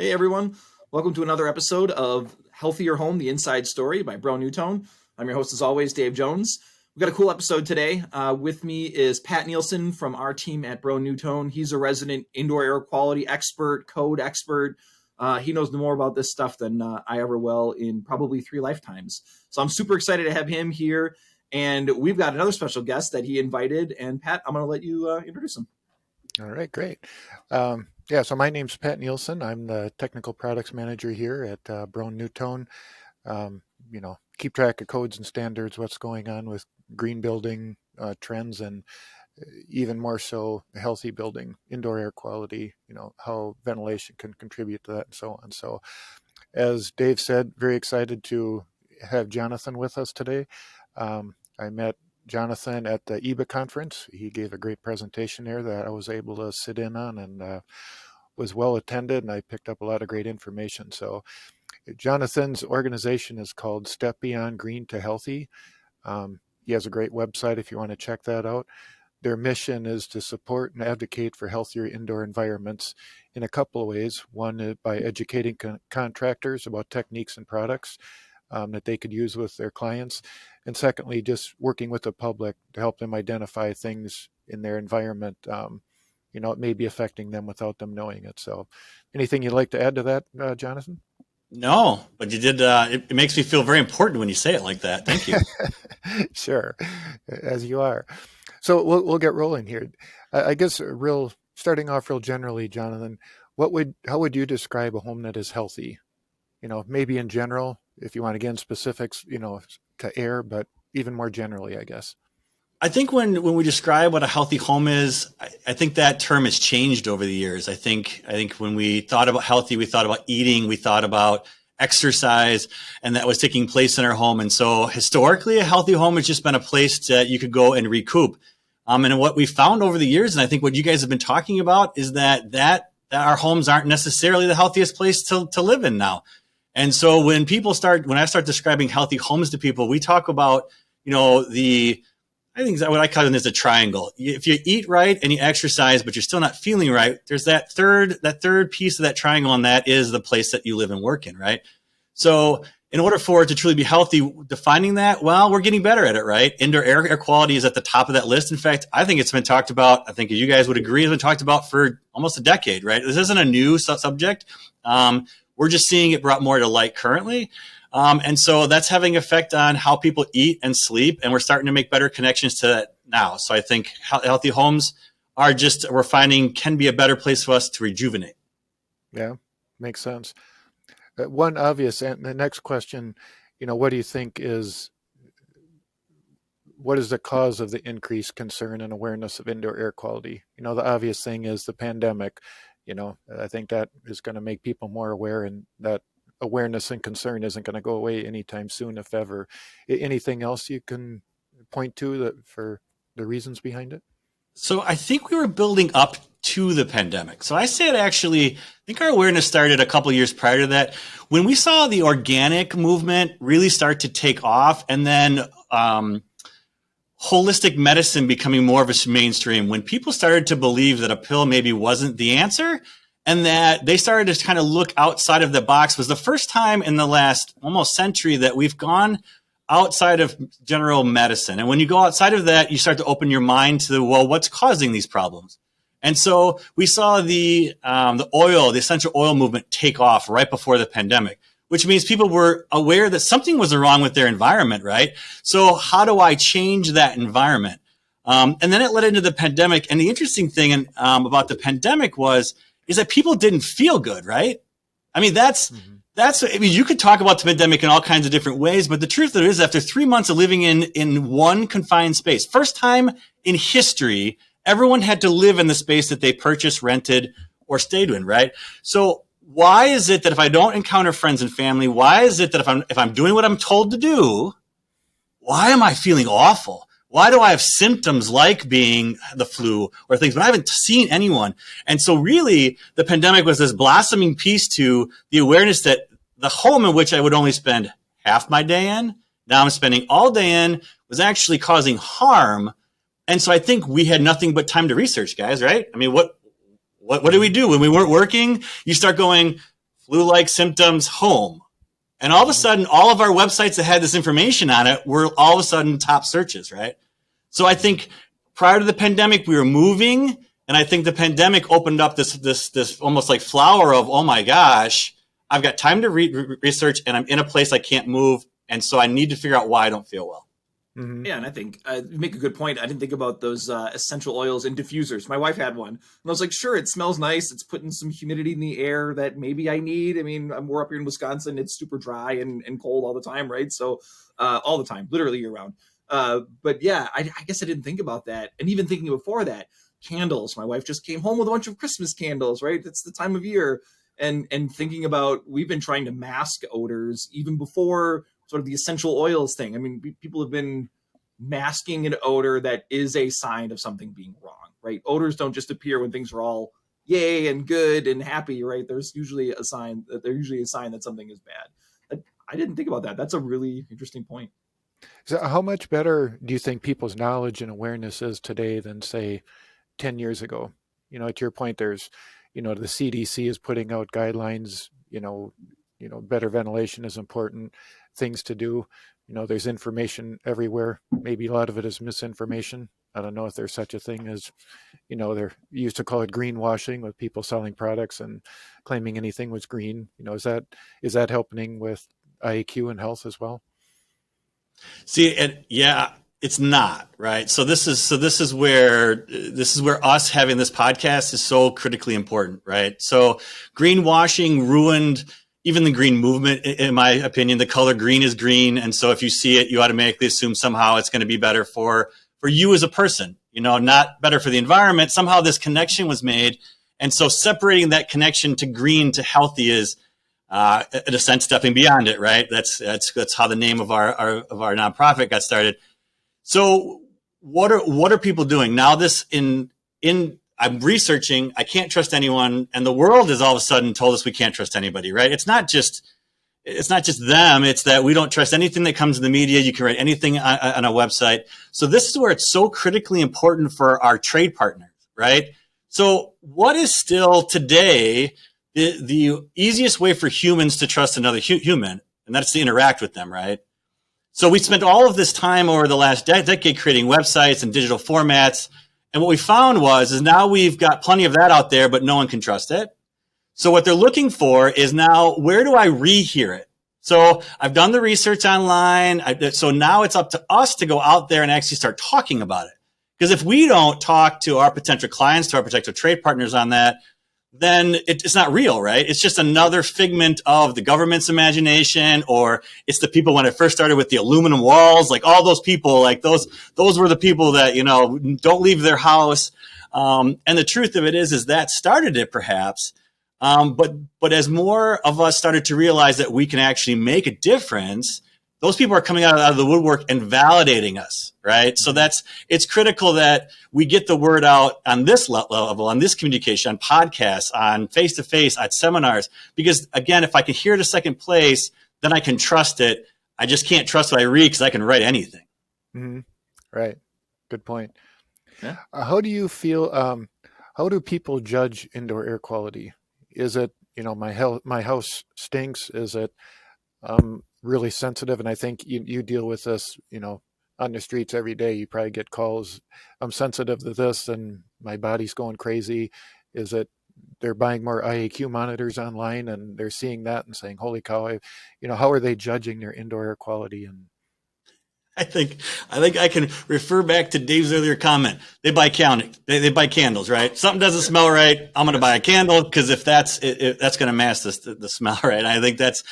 Hey everyone, welcome to another episode of Healthier Home, the Inside Story by Broan-NuTone. I'm your host as always, Dave Jones. We've got a cool episode today. With me is Pat Nielsen from our team at Broan-NuTone. He's a resident indoor air quality expert, code expert. He knows more about this stuff than I ever will in probably 3 lifetimes. So I'm super excited to have him here. And we've got another special guest that he invited. And Pat, I'm going to let you introduce him. All right, great. So my name's Pat Nielsen. I'm the technical products manager here at Broan-NuTone. Keep track of codes and standards, what's going on with green building trends, and even more so healthy building, indoor air quality, how ventilation can contribute to that and so on. So as Dave said, very excited to have Jonathan with us today. I met Jonathan at the EBA conference. He gave a great presentation there that I was able to sit in on, and was well attended, and I picked up a lot of great information. So Jonathan's organization is called Step Beyond Green to Healthy. He has a great website if you want to check that out. Their mission is to support and advocate for healthier indoor environments in a couple of ways. One, by educating contractors about techniques and products that they could use with their clients. And secondly, just working with the public to help them identify things in their environment, it may be affecting them without them knowing it. So anything you'd like to add to that, Jonathan? No, but you did. It makes me feel very important when you say it like that. Thank you. Sure, as you are. So we'll get rolling here. I guess starting off real generally, Jonathan, how would you describe a home that is healthy? Maybe in general, if you want to get in specifics, to air, but even more generally, I guess. I think when we describe what a healthy home is, I think that term has changed over the years. I think when we thought about healthy, we thought about eating, we thought about exercise, and that was taking place in our home. And so historically, a healthy home has just been a place that you could go and recoup. And what we found over the years, and I think what you guys have been talking about, is that our homes aren't necessarily the healthiest place to live in now. And so when I start describing healthy homes to people, we talk about, I think what I call it is a triangle. If you eat right and you exercise, but you're still not feeling right, there's that third piece of that triangle, and that is the place that you live and work in, right? So in order for it to truly be healthy, defining that, well, we're getting better at it, right? Indoor air quality is at the top of that list. In fact, I think it's been talked about, I think you guys would agree, it's been talked about for almost a decade, right? This isn't a new subject. We're just seeing it brought more to light currently. And so that's having effect on how people eat and sleep, and we're starting to make better connections to that now. So I think healthy homes we're finding can be a better place for us to rejuvenate. Yeah, makes sense. One obvious, and the next question, what do you think what is the cause of the increased concern and awareness of indoor air quality? The obvious thing is the pandemic. I think that is going to make people more aware, and that awareness and concern isn't going to go away anytime soon, if ever. Anything else you can point to for the reasons behind it? So I think we were building up to the pandemic. So I think our awareness started a couple of years prior to that, when we saw the organic movement really start to take off, and then holistic medicine becoming more of a mainstream, when people started to believe that a pill maybe wasn't the answer, and that they started to kind of look outside of the box, was the first time in the last almost century that we've gone outside of general medicine. And when you go outside of that, you start to open your mind to, what's causing these problems? And so we saw the essential oil movement take off right before the pandemic, which means people were aware that something was wrong with their environment, right? So how do I change that environment? And then it led into the pandemic. And the interesting thing about the pandemic is that people didn't feel good, right? I mean, you could talk about the pandemic in all kinds of different ways, but the truth of it is, after 3 months of living in one confined space, first time in history, everyone had to live in the space that they purchased, rented, or stayed in, right? So why is it that if I don't encounter friends and family, why is it that if I'm doing what I'm told to do, why am I feeling awful? Why do I have symptoms like being the flu or things, but I haven't seen anyone? And so really, the pandemic was this blossoming piece to the awareness that the home in which I would only spend half my day in, now I'm spending all day in, was actually causing harm. And so I think we had nothing but time to research, guys, right? I mean, what do we do when we weren't working? You start going, flu-like symptoms, home. And all of a sudden, all of our websites that had this information on it were all of a sudden top searches, right? So I think prior to the pandemic, we were moving, and I think the pandemic opened up this almost like flower of, oh my gosh, I've got time to research, and I'm in a place I can't move, and so I need to figure out why I don't feel well. Mm-hmm. Yeah, and I think you make a good point. I didn't think about those essential oils and diffusers. My wife had one, and I was like, sure, it smells nice. It's putting some humidity in the air that maybe I need. I mean, we're up here in Wisconsin. It's super dry and cold all the time, right? So all the time, literally year round. But yeah, I guess I didn't think about that. And even thinking before that, candles. My wife just came home with a bunch of Christmas candles, right? It's the time of year. And thinking about, we've been trying to mask odors even before sort of the essential oils thing. I mean, people have been masking an odor that is a sign of something being wrong, right? Odors don't just appear when things are all yay and good and happy, right? There's usually a sign that something is bad. I didn't think about that. That's a really interesting point. So how much better do you think people's knowledge and awareness is today than, say, 10 years ago? You know, to your point, there's, the CDC is putting out guidelines, better ventilation is important, things to do. There's information everywhere. Maybe a lot of it is misinformation. I don't know if there's such a thing as, they used to call it greenwashing, with people selling products and claiming anything was green. Is that helping with IAQ and health as well? See, and yeah, it's not, right. So this is where us having this podcast is so critically important, right? So greenwashing ruined even the green movement, in my opinion. The color green is green, and so if you see it, you automatically assume somehow it's going to be better for you as a person, not better for the environment. Somehow this connection was made, and so separating that connection to green to healthy is, in a sense, stepping beyond it, right? That's how the name of our nonprofit got started. So what are people doing now? I'm researching, I can't trust anyone, and the world has all of a sudden told us we can't trust anybody, right? It's not just them, it's that we don't trust anything that comes in the media. You can write anything on a website. So this is where it's so critically important for our trade partners, right? So what is still today the easiest way for humans to trust another human, and that's to interact with them, right? So we spent all of this time over the last decade creating websites and digital formats. And what we found is now we've got plenty of that out there, but no one can trust it. So what they're looking for is now, where do I rehear it? So I've done the research online. So now it's up to us to go out there and actually start talking about it. Because if we don't talk to our potential clients, to our potential trade partners on that, then it's not real, right? It's just another figment of the government's imagination, or it's the people when it first started with the aluminum walls, like all those people, like those were the people that, don't leave their house. And the truth of it is that started it perhaps. But as more of us started to realize that we can actually make a difference, those people are coming out of the woodwork and validating us, right? So it's critical that we get the word out on this level, on this communication, on podcasts, on face-to-face, at seminars, because again, if I can hear it a second place, then I can trust it. I just can't trust what I read because I can write anything. Mm-hmm. Right. Good point. Yeah. How do you feel, how do people judge indoor air quality? Is it, my house stinks? Is it, really sensitive? And I think you deal with this, on the streets every day. You probably get calls, I'm sensitive to this and my body's going crazy. Is it they're buying more IAQ monitors online and they're seeing that and saying, holy cow, how are they judging their indoor air quality? And I think I can refer back to Dave's earlier comment. They buy they buy candles, right? Something doesn't smell right. I'm going to buy a candle because if that's going to mask the smell, right? And I think that's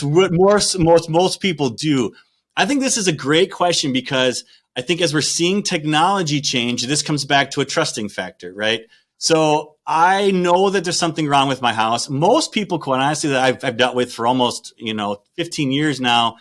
what most people do. I think this is a great question because I think as we're seeing technology change, this comes back to a trusting factor, right? So I know that there's something wrong with my house. Most people, quite honestly, that I've dealt with for almost 15 years now,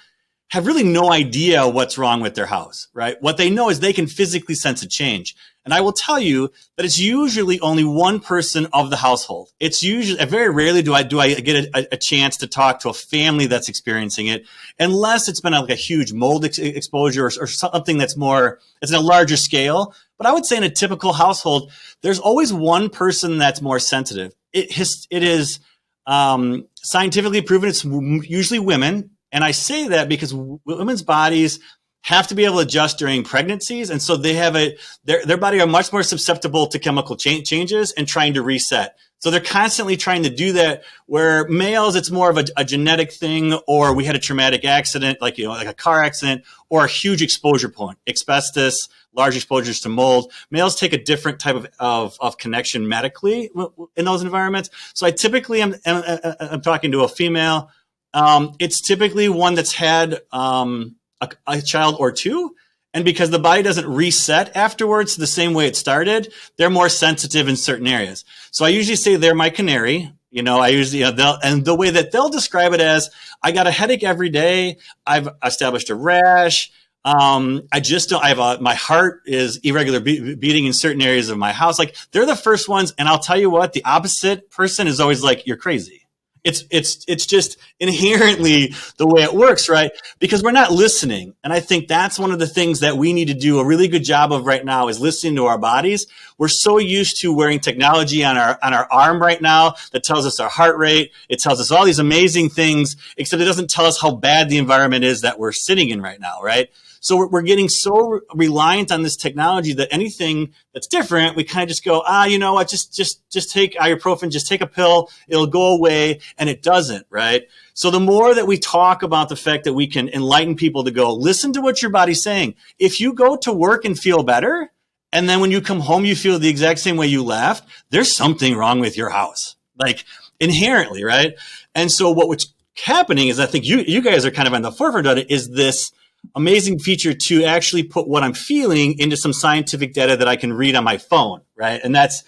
have really no idea what's wrong with their house, right? What they know is they can physically sense a change. And I will tell you that it's usually only one person of the household. It's usually, very rarely do I get a chance to talk to a family that's experiencing it, unless it's been like a huge mold exposure or something it's on a larger scale. But I would say in a typical household, there's always one person that's more sensitive. It is Scientifically proven, it's usually women. And I say that because women's bodies have to be able to adjust during pregnancies. And so they have their body are much more susceptible to chemical changes and trying to reset. So they're constantly trying to do that, where males, it's more of a genetic thing, or we had a traumatic accident, like a car accident, or a huge exposure point, asbestos, large exposures to mold. Males take a different type of connection medically in those environments. So I typically I'm talking to a female. It's typically one that's had a child or two. And because the body doesn't reset afterwards the same way it started, they're more sensitive in certain areas. So I usually say they're my canary. I usually, and the way that they'll describe it as, I got a headache every day. I've established a rash. I just don't, my heart is irregular beating in certain areas of my house. Like, they're the first ones. And I'll tell you what, the opposite person is always like, you're crazy. It's just inherently the way it works, right? Because we're not listening. And I think that's one of the things that we need to do a really good job of right now, is listening to our bodies. We're so used to wearing technology on our arm right now that tells us our heart rate. It tells us all these amazing things, except it doesn't tell us how bad the environment is that we're sitting in right now, right? So we're getting so reliant on this technology that anything that's different, we kind of just go, you know what, just take ibuprofen, just take a pill, it'll go away, and it doesn't, right? So the more that we talk about the fact that we can enlighten people to go, listen to what your body's saying. If you go to work and feel better, and then when you come home, you feel the exact same way you left, there's something wrong with your house, like inherently, right? And so what's happening is, I think you guys are kind of on the forefront of it, is this amazing feature to actually put what I'm feeling into some scientific data that I can read on my phone, right? And that's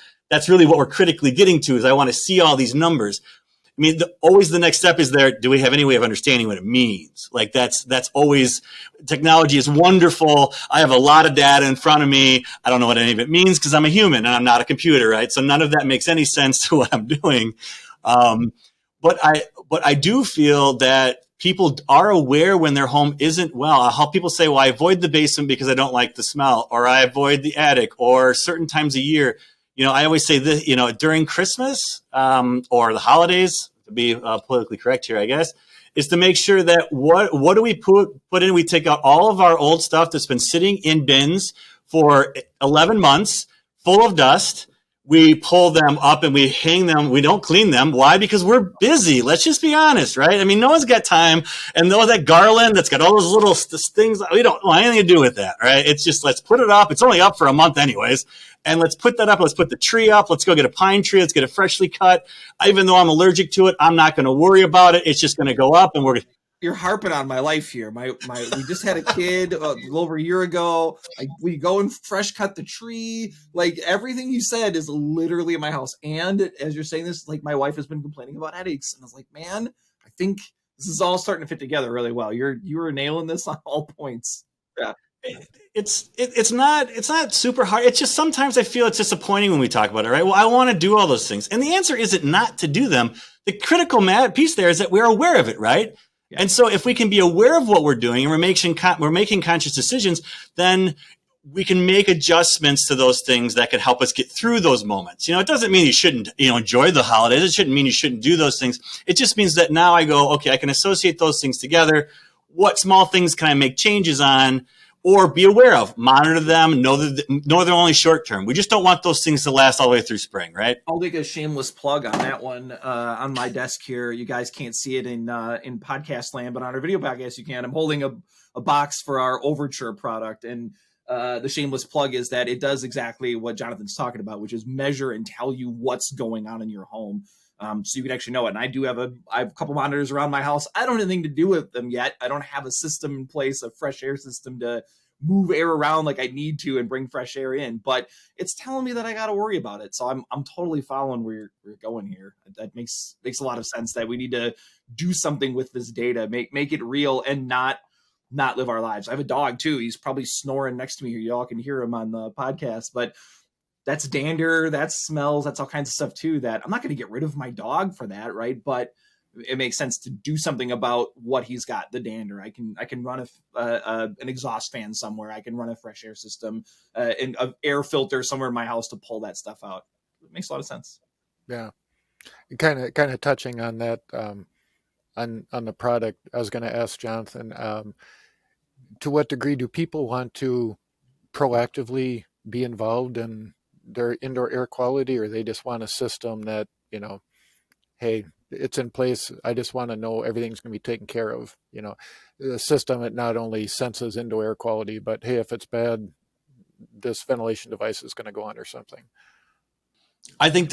really what we're critically getting to, is I want to see all these numbers. I mean, always the next step is do we have any way of understanding what it means? Like, that's always, technology is wonderful. I have a lot of data in front of me. I don't know what any of it means because I'm a human and I'm not a computer, right? So none of that makes any sense to what I'm doing. But I do feel that people are aware when their home isn't well. I'll help people say, well, I avoid the basement because I don't like the smell, or I avoid the attic, or certain times a year. I always say this, during Christmas or the holidays, to be politically correct here, I guess, is to make sure that what do we put in? We take out all of our old stuff that's been sitting in bins for 11 months, full of dust. We pull them up and we hang them. We don't clean them. Why? Because we're busy. Let's just be honest, right? I mean, no one's got time. And that garland that's got all those little things, we don't want anything to do with that, right? It's just, let's put it up. It's only up for a month anyways. And let's put that up. Let's put the tree up. Let's go get a pine tree. Let's get it freshly cut. Even though I'm allergic to it, I'm not going to worry about it. It's just going to go up, and you're harping on my life here. We just had a kid a little over a year ago. We go and fresh cut the tree. Like, everything you said is literally in my house. And as you're saying this, like, my wife has been complaining about headaches, and I was like, man, I think this is all starting to fit together really well. You were nailing this on all points. Yeah. It's not super hard. It's just, sometimes I feel it's disappointing when we talk about it, right? Well, I want to do all those things. And the answer isn't not to do them. The critical piece there is that we're aware of it, right? Yeah. And so if we can be aware of what we're doing and we're making conscious decisions, then we can make adjustments to those things that could help us get through those moments. It doesn't mean you shouldn't, enjoy the holidays. It shouldn't mean you shouldn't do those things. It just means that now I go, okay, I can associate those things together. What small things can I make changes on? Or be aware of, monitor them, know they're only short term. We just don't want those things to last all the way through spring, right? I'll make a shameless plug on that one on my desk here. You guys can't see it in podcast land, but on our video podcast you can. I'm holding a box for our Overture product, and the shameless plug is that it does exactly what Jonathan's talking about, which is measure and tell you what's going on in your home. So you can actually know it. And I have a couple monitors around my house. I don't have anything to do with them yet. I don't have a system in place, a fresh air system to move air around like I need to and bring fresh air in, but it's telling me that I got to worry about it. So I'm totally following where you're going here. That makes a lot of sense, that we need to do something with this data, make it real, and not live our lives. I have a dog too. He's probably snoring next to me here. Y'all can hear him on the podcast, but that's dander, that's smells, that's all kinds of stuff too, that I'm not going to get rid of my dog for that, right? But it makes sense to do something about what he's got, the dander. I can run an exhaust fan somewhere. I can run a fresh air system, and an air filter somewhere in my house to pull that stuff out. It makes a lot of sense. Yeah. Kind of touching on that, on the product, I was going to ask Jonathan, to what degree do people want to proactively be involved in their indoor air quality, or they just want a system that, hey, it's in place. I just want to know everything's going to be taken care of. The system that not only senses indoor air quality, but hey, if it's bad, this ventilation device is going to go on or something. I think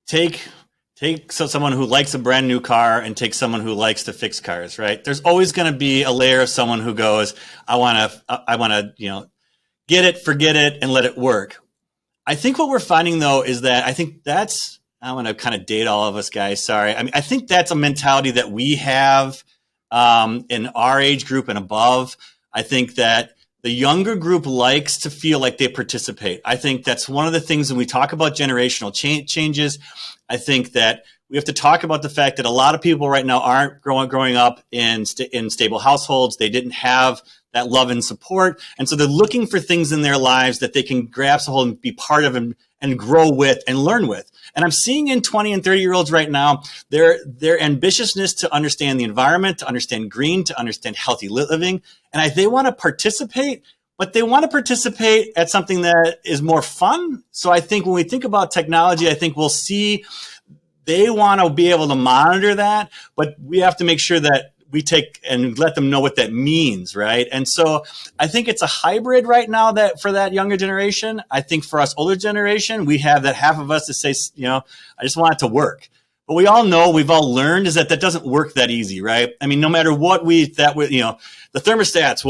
take someone who likes a brand new car and take someone who likes to fix cars, right? There's always going to be a layer of someone who goes, I want to, get it, forget it, and let it work. I think what we're finding though is that I want to kind of date all of us guys. Sorry. I mean, I think that's a mentality that we have in our age group and above. I think that the younger group likes to feel like they participate. I think that's one of the things when we talk about generational changes. I think that we have to talk about the fact that a lot of people right now aren't growing up in stable households. They didn't have that love and support. And so they're looking for things in their lives that they can grasp a hold and be part of and grow with and learn with. And I'm seeing in 20 and 30-year-olds right now, their ambitiousness to understand the environment, to understand green, to understand healthy living. And they want to participate, but they want to participate at something that is more fun. So I think when we think about technology, I think we'll see they want to be able to monitor that, but we have to make sure that we take and let them know what that means, right? And so I think it's a hybrid right now that for that younger generation. I think for us older generation, we have that half of us that say, I just want it to work. But we all know, we've all learned is that doesn't work that easy, right? I mean, no matter what the thermostats,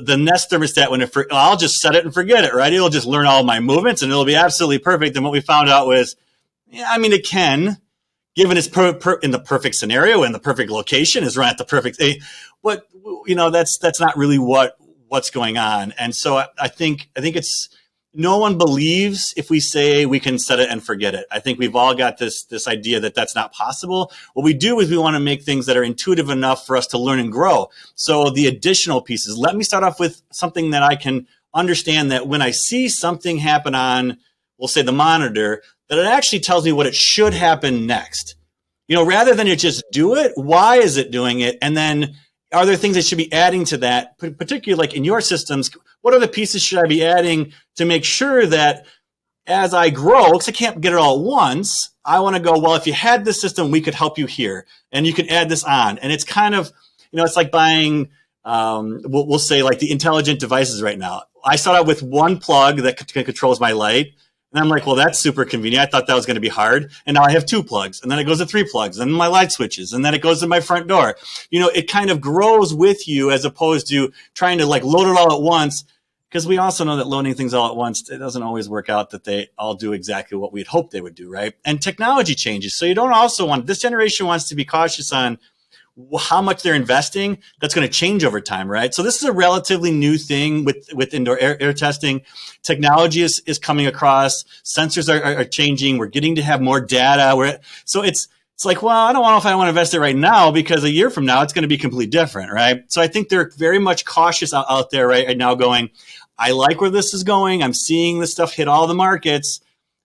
the Nest thermostat, I'll just set it and forget it, right? It'll just learn all my movements and it'll be absolutely perfect. And what we found out was, it can, given it's in the perfect scenario and the perfect location is right at the perfect, but that's not really what's going on. And so I think it's, no one believes if we say we can set it and forget it. I think we've all got this idea that that's not possible. What we do is we want to make things that are intuitive enough for us to learn and grow. So the additional pieces, let me start off with something that I can understand, that when I see something happen on, we'll say the monitor, that it actually tells me what it should happen next. Rather than it just do it, why is it doing it? And then are there things that should be adding to that, particularly like in your systems, what other pieces should I be adding to make sure that as I grow, because I can't get it all at once, I want to go, well, if you had this system, we could help you here and you can add this on. And it's kind of, it's like buying, we'll say like the intelligent devices right now. I start out with one plug that controls my light. And I'm like, well, that's super convenient. I thought that was going to be hard. And now I have 2 plugs, and then it goes to 3 plugs, and my light switches, and then it goes to my front door. It kind of grows with you as opposed to trying to like load it all at once. Because we also know that loading things all at once, it doesn't always work out that they all do exactly what we'd hope they would do, right? And technology changes. So you don't also want, this generation wants to be cautious on how much they're investing. That's going to change over time, right? So this is a relatively new thing with indoor air testing. Technology is coming across. Sensors are changing. We're getting to have more data. So it's like, well, I don't know if I want to invest it right now because a year from now, it's going to be completely different, right? So I think they're very much cautious out there right now going, I like where this is going. I'm seeing this stuff hit all the markets,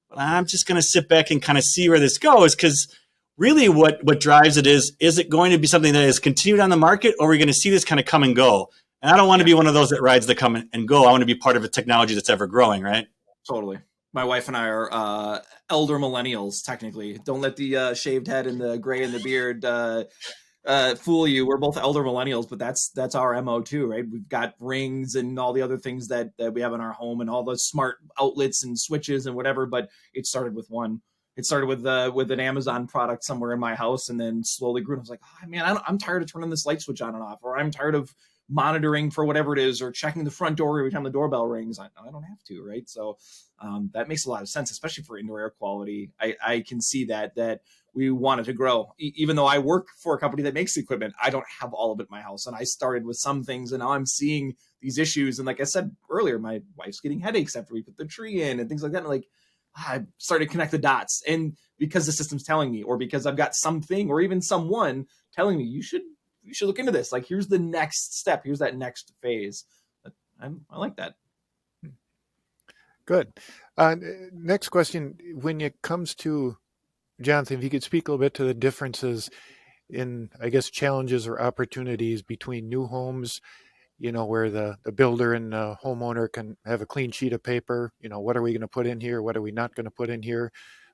but I'm just going to sit back and kind of see where this goes, because really what drives it is it going to be something that is continued on the market, or are we going to see this kind of come and go? And I don't want to be one of those that rides the come and go. I want to be part of a technology that's ever growing, right? Totally. My wife and I are elder millennials, technically. Don't let the shaved head and the gray and the beard fool you. We're both elder millennials, but that's our MO too, right? We've got rings and all the other things that we have in our home and all the smart outlets and switches and whatever, but it started with one. It started with an Amazon product somewhere in my house, and then slowly grew. And I was like, oh, man, I'm tired of turning this light switch on and off, or I'm tired of monitoring for whatever it is, or checking the front door every time the doorbell rings. I don't have to, right? So that makes a lot of sense, especially for indoor air quality. I can see that we wanted to grow. Even though I work for a company that makes equipment, I don't have all of it in my house. And I started with some things, and now I'm seeing these issues. And like I said earlier, my wife's getting headaches after we put the tree in and things like that. And like, I started to connect the dots. And because the system's telling me, or because I've got something or even someone telling me, you should look into this. Like, here's the next step. Here's that next phase. I like that. Good. Next question. When it comes to Jonathan, if you could speak a little bit to the differences in, I guess, challenges or opportunities between new homes, where the builder and the homeowner can have a clean sheet of paper, what are we going to put in here? What are we not going to put in here?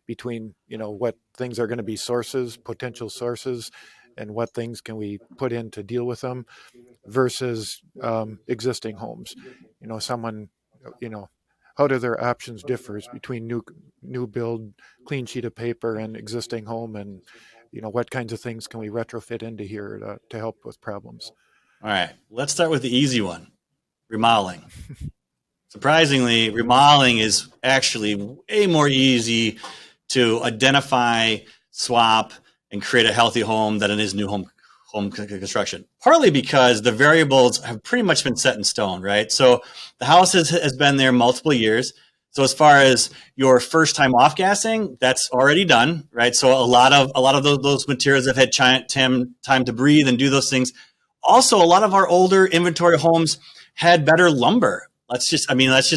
Between, what things are going to be sources, potential sources, and what things can we put in to deal with them versus existing homes. Someone, you know, how do their options differs between new build, clean sheet of paper and existing home, and what kinds of things can we retrofit into here to help with problems? All right, let's start with the easy one, remodeling. Surprisingly, remodeling is actually way more easy to identify, swap, and create a healthy home than it is new home construction. Partly because the variables have pretty much been set in stone, right? So the house has been there multiple years. So as far as your first time off gassing, that's already done, right? So a lot of those materials have had time to breathe and do those things. Also, a lot of our older inventory homes had better lumber. Let's just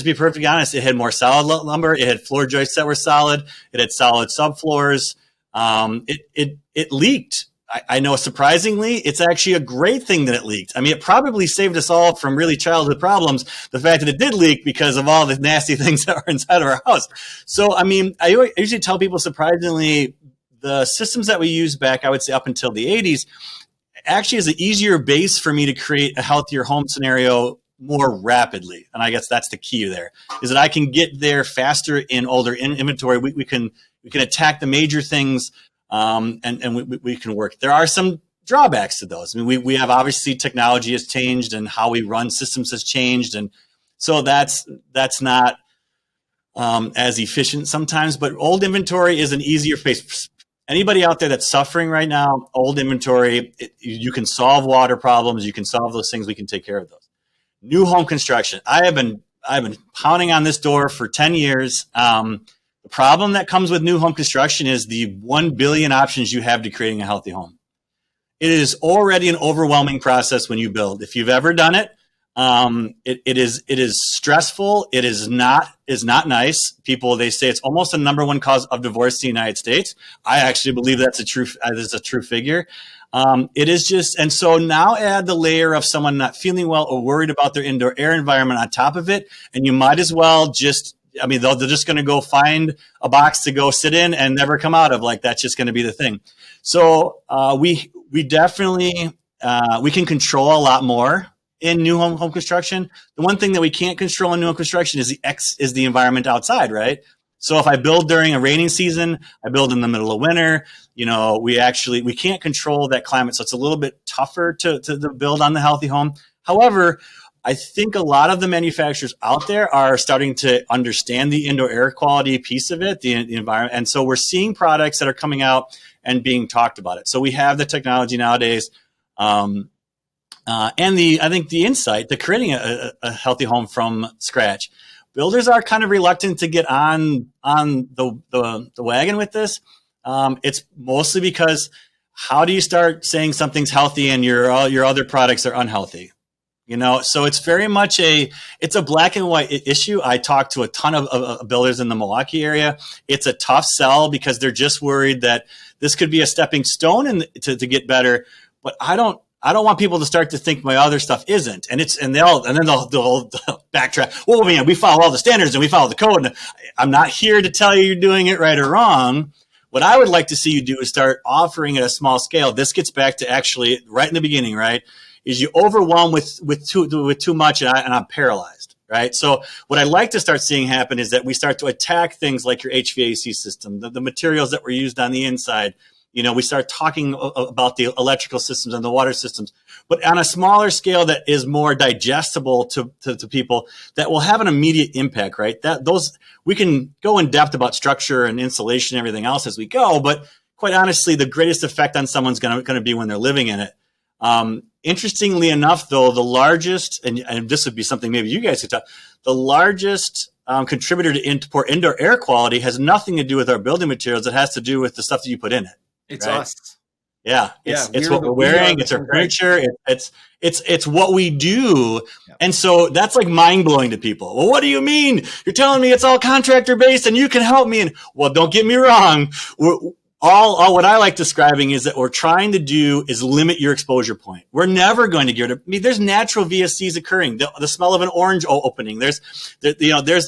be perfectly honest. It had more solid lumber. It had floor joists that were solid. It had solid subfloors. It leaked. I know, surprisingly, it's actually a great thing that it leaked. I mean, it probably saved us all from really childhood problems, the fact that it did leak because of all the nasty things that are inside of our house. So, I mean, I usually tell people, surprisingly, the systems that we used back, I would say up until the 80s, actually is an easier base for me to create a healthier home scenario more rapidly. And I guess that's the key there, is that I can get there faster in older inventory. We can attack the major things, and we can work. There are some drawbacks to those. I mean, we have, obviously, technology has changed and how we run systems has changed. And so that's not as efficient sometimes, but old inventory is an easier space. Anybody out there that's suffering right now, old inventory, you can solve water problems. You can solve those things. We can take care of those. New home construction. I've been pounding on this door for 10 years. The problem that comes with new home construction is the 1 billion options you have to creating a healthy home. It is already an overwhelming process when you build. If you've ever done it, it is stressful. It is not nice. People, they say it's almost the number one cause of divorce in the United States. I actually believe that's a true figure. It is just, and so now add the layer of someone not feeling well or worried about their indoor air environment on top of it, and you might as well just, I mean, they're just going to go find a box to go sit in and never come out of. Like, that's just going to be the thing. So we definitely we can control a lot more in new home construction. The one thing that we can't control in new home construction is the environment outside, right? So if I build during a raining season, I build in the middle of winter, we can't control that climate. So it's a little bit tougher to build on the healthy home. However, I think a lot of the manufacturers out there are starting to understand the indoor air quality piece of it, the environment. And so we're seeing products that are coming out and being talked about it. So we have the technology nowadays, and I think the insight to creating a healthy home from scratch. Builders are kind of reluctant to get on the wagon with this. It's mostly because, how do you start saying something's healthy and your other products are unhealthy? So it's very much it's a black and white issue. I talk to a ton of builders in the Milwaukee area. It's a tough sell because they're just worried that this could be a stepping stone to get better. But I don't want people to start to think my other stuff isn't, and then they'll backtrack. Well, man, we follow all the standards and we follow the code. And I'm not here to tell you you're doing it right or wrong. What I would like to see you do is start offering at a small scale. This gets back to actually right in the beginning, right? Is you overwhelm with too much, and I'm paralyzed, right? So what I like to start seeing happen is that we start to attack things like your HVAC system, the materials that were used on the inside. We start talking about the electrical systems and the water systems, but on a smaller scale that is more digestible to people, that will have an immediate impact, right? We can go in depth about structure and insulation and everything else as we go, but quite honestly, the greatest effect on someone's going to be when they're living in it. Interestingly enough, though, the largest, and this would be something maybe you guys could talk, the largest contributor to poor indoor air quality has nothing to do with our building materials. It has to do with the stuff that you put in it. It's right? us. Yeah, it's what we're wearing. It's our furniture. It's what we do. Yep. And so that's like mind blowing to people. Well, what do you mean? You're telling me it's all contractor based and you can help me? And well, don't get me wrong. all what I like describing is that what we're trying to do is limit your exposure point. We're never going to get rid of, I mean, there's natural VOCs occurring. The smell of an orange opening. There's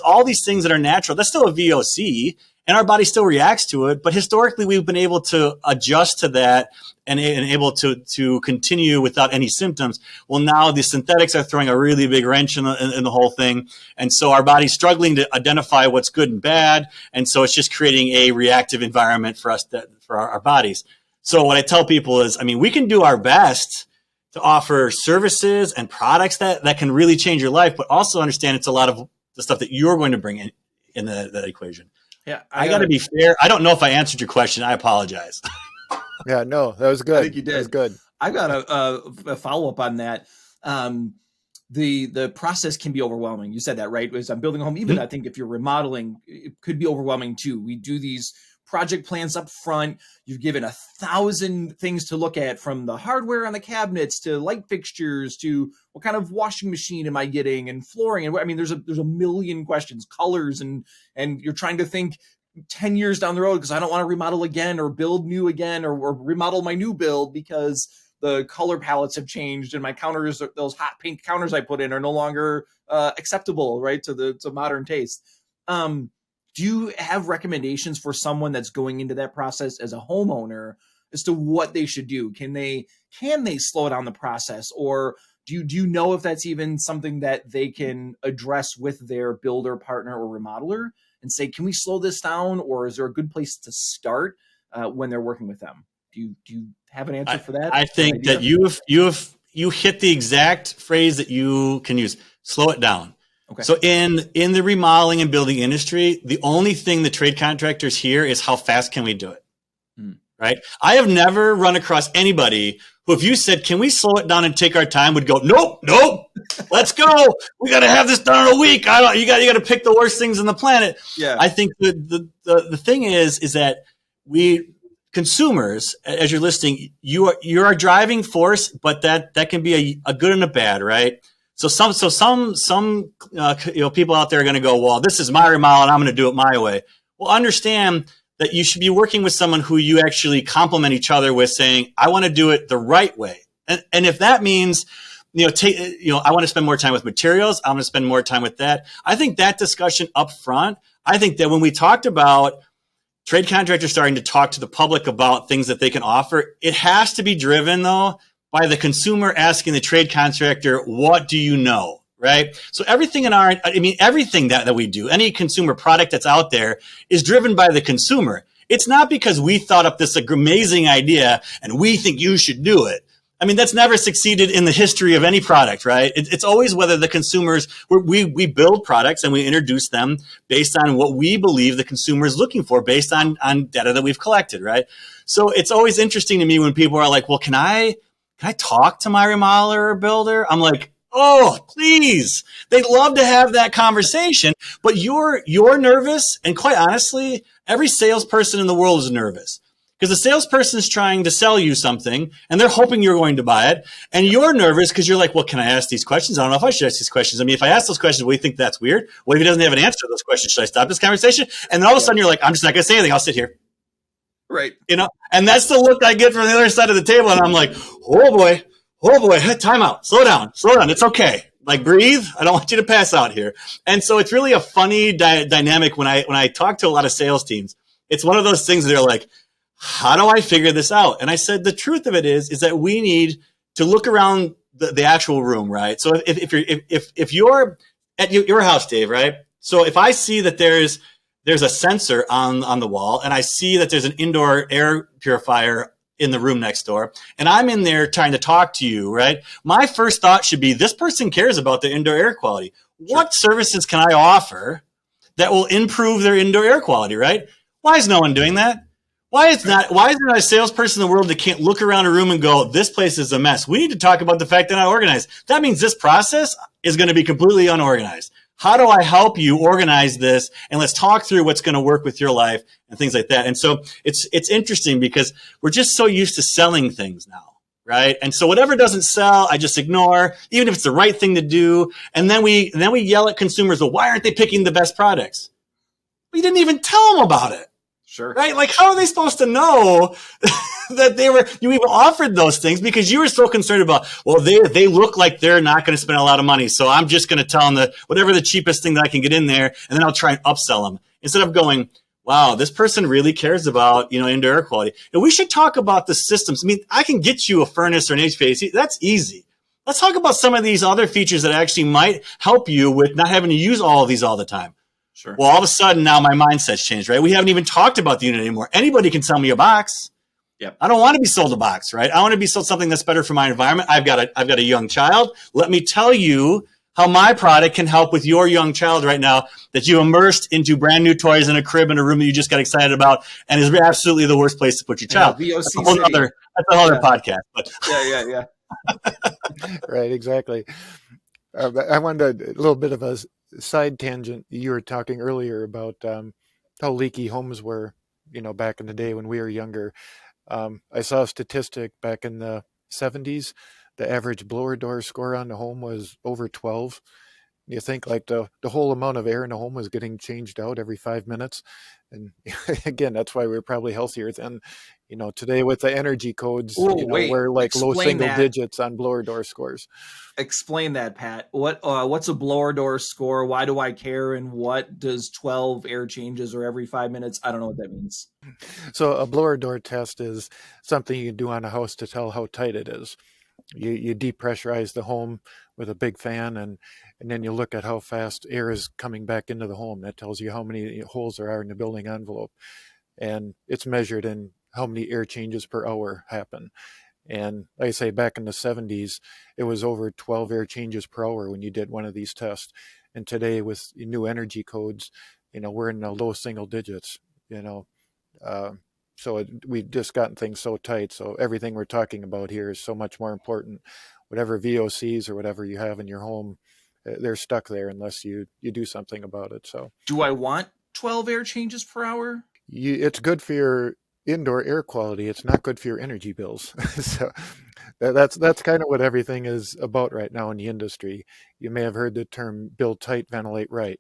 all these things that are natural. That's still a VOC, and our body still reacts to it. But historically, we've been able to adjust to that and able to continue without any symptoms. Well, now the synthetics are throwing a really big wrench in the whole thing. And so our body's struggling to identify what's good and bad. And so it's just creating a reactive environment for us, for our bodies. So what I tell people is, I mean, we can do our best to offer services and products that can really change your life, but also understand it's a lot of the stuff that you're going to bring in that equation. Yeah, I got to be fair. I don't know if I answered your question. I apologize. Yeah, no, that was good. I think you did. That was good. I've got a follow up on that. The process can be overwhelming. You said that, right? As I'm building a home, even I think if you're remodeling, it could be overwhelming too. We do these project plans up front. You've given 1,000 things to look at, from the hardware on the cabinets to light fixtures to what kind of washing machine am I getting, and flooring. And I mean, there's a million questions, colors, and you're trying to think 10 years down the road, because I don't want to remodel again or build new again or remodel my new build because the color palettes have changed and my counters, those hot pink counters I put in, are no longer acceptable, right, to modern taste. Do you have recommendations for someone that's going into that process as a homeowner as to what they should do? Can they slow down the process, or do you know if that's even something that they can address with their builder partner or remodeler and say, can we slow this down, or is there a good place to start when they're working with them? Do you have an answer for that? I think that you hit the exact phrase that you can use. Slow it down. Okay. So in the remodeling and building industry, the only thing the trade contractors hear is how fast can we do it? Right? I have never run across anybody who, if you said, can we slow it down and take our time, would go, nope, let's go. We got to have this done in a week. You got to pick the worst things on the planet. Yeah. I think the thing is that we consumers, as you're listening, you're a driving force, but that can be a good and a bad, right? So some people out there are going to go, well, this is my remodel and I'm going to do it my way. Well, understand that you should be working with someone who you actually complement each other with, saying, I want to do it the right way. And if that means, I want to spend more time with materials, I'm going to spend more time with that. I think that discussion up front, I think that when we talked about trade contractors starting to talk to the public about things that they can offer, it has to be driven, though, by the consumer asking the trade contractor, what do you know? Right? So everything everything that we do, any consumer product that's out there, is driven by the consumer. It's not because we thought up this amazing idea and we think you should do it. I mean, that's never succeeded in the history of any product, right? It's always whether the consumers, we build products and we introduce them based on what we believe the consumer is looking for, based on data that we've collected, right? So it's always interesting to me when people are like, well, can I talk to my remodeler or builder? I'm like, oh, please. They'd love to have that conversation, but you're nervous. And quite honestly, every salesperson in the world is nervous, because the salesperson is trying to sell you something and they're hoping you're going to buy it. And you're nervous because you're like, well, can I ask these questions? I don't know if I should ask these questions. I mean, if I ask those questions, will you think that's weird? What if he doesn't have an answer to those questions? Should I stop this conversation? And then all of a sudden you're like, I'm just not going to say anything. I'll sit here. Right. And that's the look I get from the other side of the table. And I'm like, oh boy, time out, slow down. It's okay. Like, breathe. I don't want you to pass out here. And so it's really a funny dynamic when I talk to a lot of sales teams. It's one of those things that they're like, how do I figure this out? And I said, the truth of it is that we need to look around the actual room, right? So if you're at your house, Dave, right? So if I see that there's a sensor on the wall, and I see that there's an indoor air purifier in the room next door, and I'm in there trying to talk to you, right? My first thought should be, this person cares about the indoor air quality. What services can I offer that will improve their indoor air quality, right? Why is no one doing that? Why is there not a salesperson in the world that can't look around a room and go, this place is a mess? We need to talk about the fact they're not organized. That means this process is going to be completely unorganized. How do I help you organize this? And let's talk through what's going to work with your life and things like that. And so it's interesting because we're just so used to selling things now, right? And so whatever doesn't sell, I just ignore, even if it's the right thing to do. And then we yell at consumers, well, why aren't they picking the best products? We didn't even tell them about it. Sure. Right? Like, how are they supposed to know that you even offered those things because you were so concerned about, well, they look like they're not going to spend a lot of money. So I'm just going to tell them that whatever the cheapest thing that I can get in there, and then I'll try and upsell them instead of going, wow, this person really cares about, indoor air quality. And we should talk about the systems. I mean, I can get you a furnace or an HVAC. That's easy. Let's talk about some of these other features that actually might help you with not having to use all of these all the time. Sure. Well, all of a sudden now my mindset's changed, right? We haven't even talked about the unit anymore. Anybody can sell me a box. Yep. I don't want to be sold a box, right? I want to be sold something that's better for my environment. I've got a young child. Let me tell you how my product can help with your young child right now that you immersed into brand new toys in a crib in a room that you just got excited about and is absolutely the worst place to put your child. VOC That's a whole other podcast. But Yeah. Right, exactly. I wanted a little bit of a side tangent. You were talking earlier about how leaky homes were, back in the day when we were younger. I saw a statistic back in the 70s. The average blower door score on the home was over 12. You think like the whole amount of air in a home was getting changed out every 5 minutes. And again, that's why we're probably healthier than, today with the energy codes, we're like low single digits on blower door scores. Explain that, Pat. What's a blower door score? Why do I care? And what does 12 air changes or every 5 minutes? I don't know what that means. So a blower door test is something you can do on a house to tell how tight it is. You depressurize the home with a big fan, and then you look at how fast air is coming back into the home. That tells you how many holes there are in the building envelope. And it's measured in how many air changes per hour happen. And like I say, back in the 70s, it was over 12 air changes per hour when you did one of these tests. And today with new energy codes, we're in the low single digits, so we've just gotten things so tight. So everything we're talking about here is so much more important. Whatever VOCs or whatever you have in your home, they're stuck there unless you do something about it. So do I want 12 air changes per hour? It's good for your indoor air quality. It's not good for your energy bills. So that's kind of what everything is about right now in the industry. You may have heard the term build tight, ventilate right.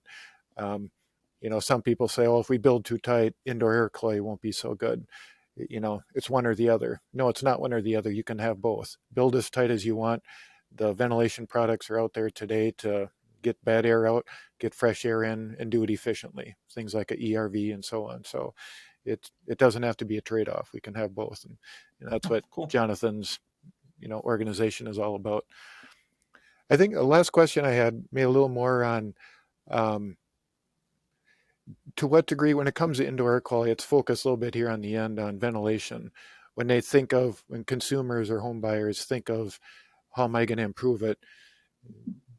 Some people say, oh, if we build too tight, indoor air quality won't be so good. It's one or the other. No, it's not one or the other. You can have both. Build as tight as you want. The ventilation products are out there today to get bad air out, get fresh air in, and do it efficiently. Things like a ERV and so on. So it doesn't have to be a trade-off. We can have both. And that's what Cool. Jonathan's, organization is all about. I think the last question I had made a little more on to what degree, when it comes to indoor air quality, it's focused a little bit here on the end on ventilation. When consumers or home buyers think of how am I going to improve it,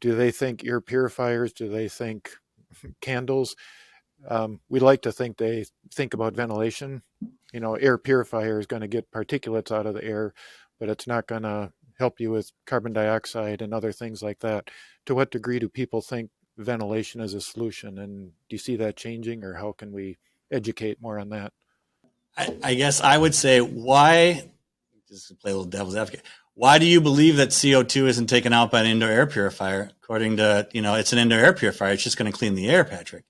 do they think air purifiers? Do they think candles? We like to think they think about ventilation. Air purifier is going to get particulates out of the air, but it's not going to help you with carbon dioxide and other things like that. To what degree do people think ventilation is a solution, and do you see that changing, or how can we educate more on that? I guess I would say, why, just to play a little devil's advocate, why do you believe that CO2 isn't taken out by an indoor air purifier? According to, it's an indoor air purifier. It's just going to clean the air, Patrick.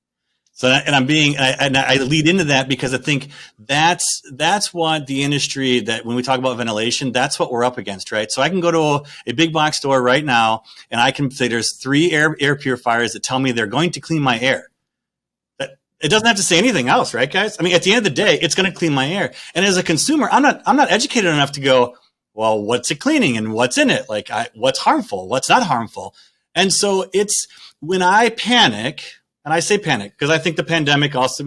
So, and I lead into that because I think that's what the industry, that when we talk about ventilation, that's what we're up against, right? So I can go to a big box store right now and I can say there's 3 air purifiers that tell me they're going to clean my air. It doesn't have to say anything else, right, guys? I mean, at the end of the day, it's going to clean my air. And as a consumer, I'm not educated enough to go, well, what's it cleaning and what's in it? Like, what's harmful? What's not harmful? And so it's when I panic. And I say panic because I think the pandemic also,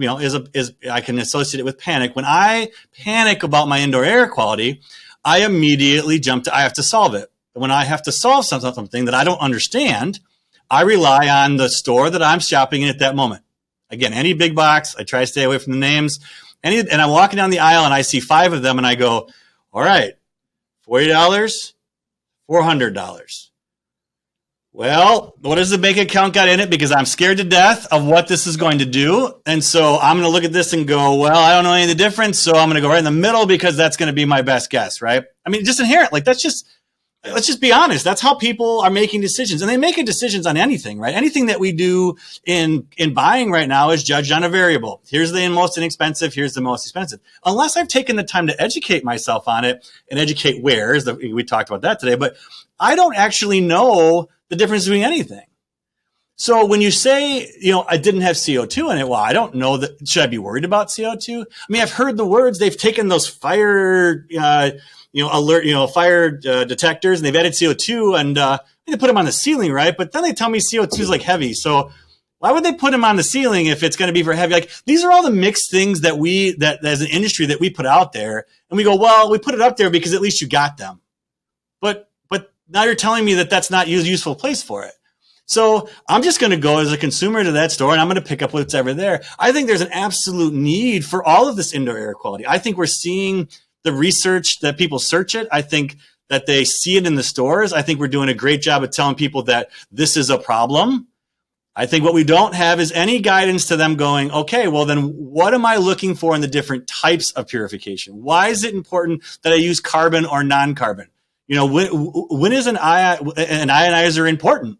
is I can associate it with panic. When I panic about my indoor air quality, I immediately jump to I have to solve it. When I have to solve something that I don't understand, I rely on the store that I'm shopping in at that moment. Again, any big box, I try to stay away from the names. And I'm walking down the aisle and I see 5 of them and I go, all right, $40, $400. Well, what does the bank account got in it? Because I'm scared to death of what this is going to do. And so I'm going to look at this and go, well, I don't know any of the difference. So I'm going to go right in the middle because that's going to be my best guess, right? I mean, just inherent. Like, that's Let's just be honest. That's how people are making decisions, and they make decisions on anything, right? Anything that we do in buying right now is judged on a variable. Here's the most inexpensive. Here's the most expensive. Unless I've taken the time to educate myself on it and educate we talked about that today, but I don't actually know the difference between anything. So when you say, I didn't have CO2 in it, well, I don't know that. Should I be worried about CO2? I mean, I've heard the words. They've taken those fire, fire detectors, and they've added CO2, and they put them on the ceiling, right? But then they tell me CO2 is like heavy. So why would they put them on the ceiling if it's going to be for heavy? Like, these are all the mixed things that as an industry that we put out there, and we go, well, we put it up there because at least you got them. But now you're telling me that that's not a useful place for it. So I'm just going to go as a consumer to that store, and I'm going to pick up what's ever there. I think there's an absolute need for all of this indoor air quality. I think we're seeing the research that people search it. I think that they see it in the stores. I think we're doing a great job of telling people that this is a problem. I think what we don't have is any guidance to them going, okay, well then what am I looking for in the different types of purification? Why is it important that I use carbon or non-carbon? When is an ionizer important?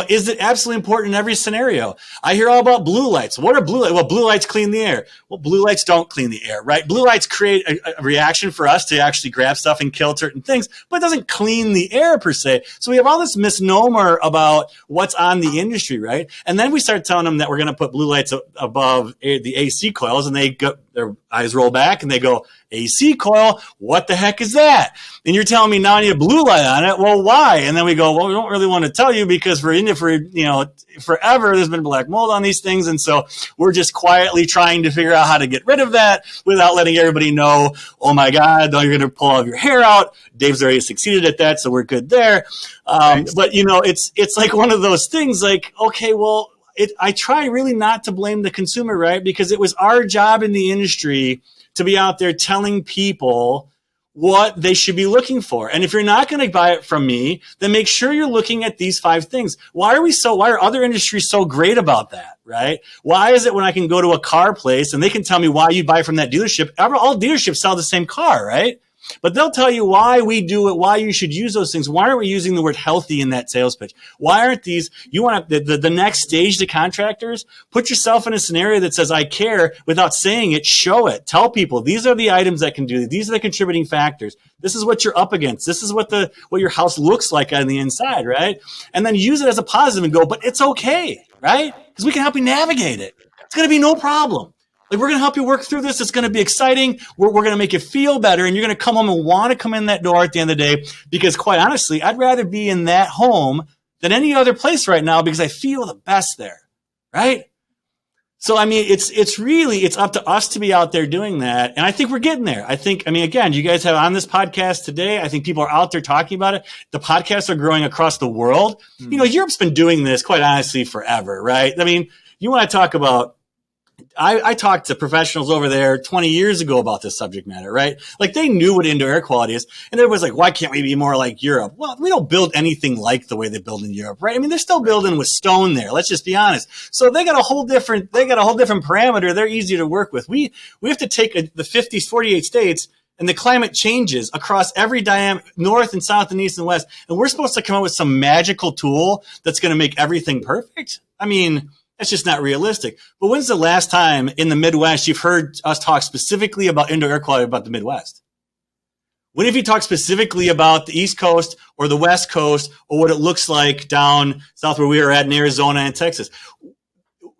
Is it absolutely important in every scenario? I hear all about blue lights. What are blue lights? Well, blue lights clean the air. Well, blue lights don't clean the air, right? Blue lights create a reaction for us to actually grab stuff and kill certain things, but it doesn't clean the air per se. So we have all this misnomer about what's on the industry, right? And then we start telling them that we're going to put blue lights above the AC coils, and their eyes roll back and they go, AC coil, what the heck is that? And you're telling me now I need a blue light on it. Well, why? And then we go, well, we don't really want to tell you because forever there's been black mold on these things. And so we're just quietly trying to figure out how to get rid of that without letting everybody know, oh my God, you're going to pull all of your hair out. Dave's already succeeded at that, so we're good there. But it's like one of those things like, okay, well, I try really not to blame the consumer, right? Because it was our job in the industry to be out there telling people what they should be looking for. And if you're not going to buy it from me, then make sure you're looking at these 5 things. Why are other industries so great about that, right? Why is it when I can go to a car place and they can tell me why you buy from that dealership, all dealerships sell the same car, right? But they'll tell you why we do it, why you should use those things. Why aren't we using the word healthy in that sales pitch? Why aren't these, you want the next stage to contractors? Put yourself in a scenario that says, I care, without saying it, show it. Tell people, these are the items that can do it. These are the contributing factors. This is what you're up against. This is what your house looks like on the inside, right? And then use it as a positive and go, but it's okay, right? Because we can help you navigate it. It's going to be no problem. Like, we're going to help you work through this. It's going to be exciting. We're going to make you feel better. And you're going to come home and want to come in that door at the end of the day. Because quite honestly, I'd rather be in that home than any other place right now because I feel the best there. Right? So, I mean, it's up to us to be out there doing that. And I think we're getting there. Again, you guys have on this podcast today. I think people are out there talking about it. The podcasts are growing across the world. Europe's been doing this quite honestly forever. Right? I mean, you want to talk about, I talked to professionals over there 20 years ago about this subject matter, right? Like, they knew what indoor air quality is. And everybody's like, why can't we be more like Europe? Well, we don't build anything like the way they build in Europe, right? I mean, they're still building with stone there. Let's just be honest. So they got a whole different parameter. They're easier to work with. We have to take the 48 states, and the climate changes across every north and south and east and west. And we're supposed to come up with some magical tool that's going to make everything perfect. I mean, that's just not realistic. But when's the last time in the Midwest you've heard us talk specifically about indoor air quality about the Midwest? When have you talked specifically about the East Coast or the West Coast or what it looks like down south where we are at in Arizona and Texas?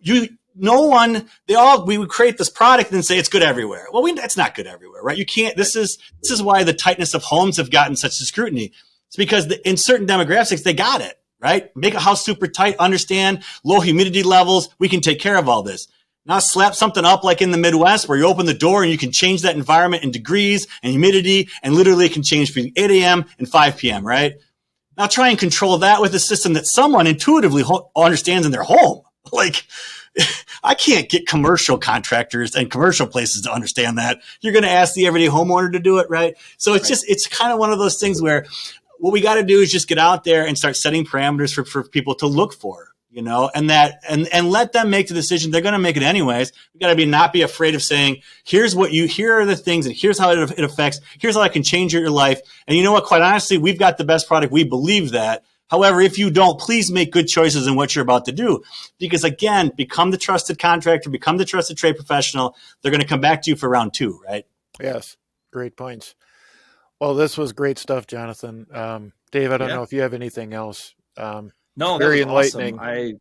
We would create this product and say it's good everywhere. Well, that's not good everywhere, right? You can't. This is why the tightness of homes have gotten such a scrutiny. It's because in certain demographics they got it. Right? Make a house super tight, understand low humidity levels. We can take care of all this. Now slap something up like in the Midwest where you open the door and you can change that environment in degrees and humidity, and literally it can change between 8 a.m. and 5 p.m., right? Now try and control that with a system that someone intuitively understands in their home. Like, I can't get commercial contractors and commercial places to understand that. You're going to ask the everyday homeowner to do it, right? So it's kind of one of those things where what we got to do is just get out there and start setting parameters for people to look for. and let them make the decision. They're going to make it anyways. You got to not be afraid of saying, here are the things, and here's how it affects. Here's how I can change your life. And you know what? Quite honestly, we've got the best product. We believe that. However, if you don't, please make good choices in what you're about to do. Because again, become the trusted contractor, become the trusted trade professional. They're going to come back to you for round 2, right? Yes. Great points. Well, this was great stuff, Jonathan. Dave, I don't know if you have anything else. No, very that was enlightening. Awesome.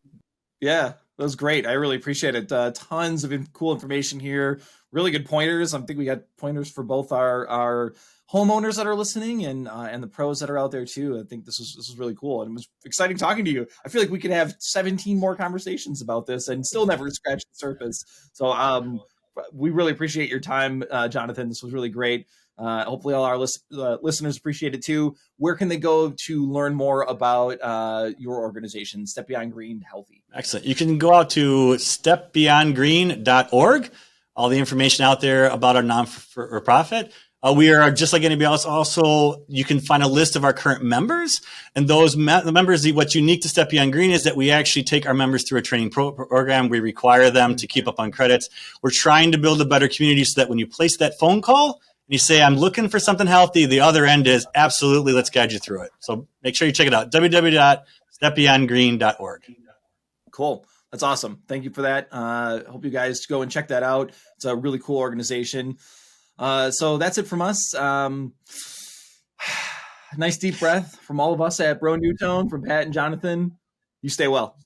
That was great. I really appreciate it. Tons of cool information here. Really good pointers. I think we got pointers for both our homeowners that are listening and the pros that are out there too. I think this was really cool, and it was exciting talking to you. I feel like we could have 17 more conversations about this and still never scratch the surface. So we really appreciate your time, Jonathan. This was really great. Hopefully all our listeners appreciate it too. Where can they go to learn more about your organization, Step Beyond Green Healthy? Excellent. You can go out to stepbeyondgreen.org. All the information out there about our non-for-profit. We are just like anybody else. Also, you can find a list of our current members, and those members. What's unique to Step Beyond Green is that we actually take our members through a training program. We require them to keep up on credits. We're trying to build a better community so that when you place that phone call and you say, "I'm looking for something healthy," the other end is absolutely, let's guide you through it. So make sure you check it out. www.stepbeyondgreen.org. Cool. That's awesome. Thank you for that. Hope you guys go and check that out. It's a really cool organization. So that's it from us. Nice deep breath from all of us at Broan-NuTone, from Pat and Jonathan. You stay well.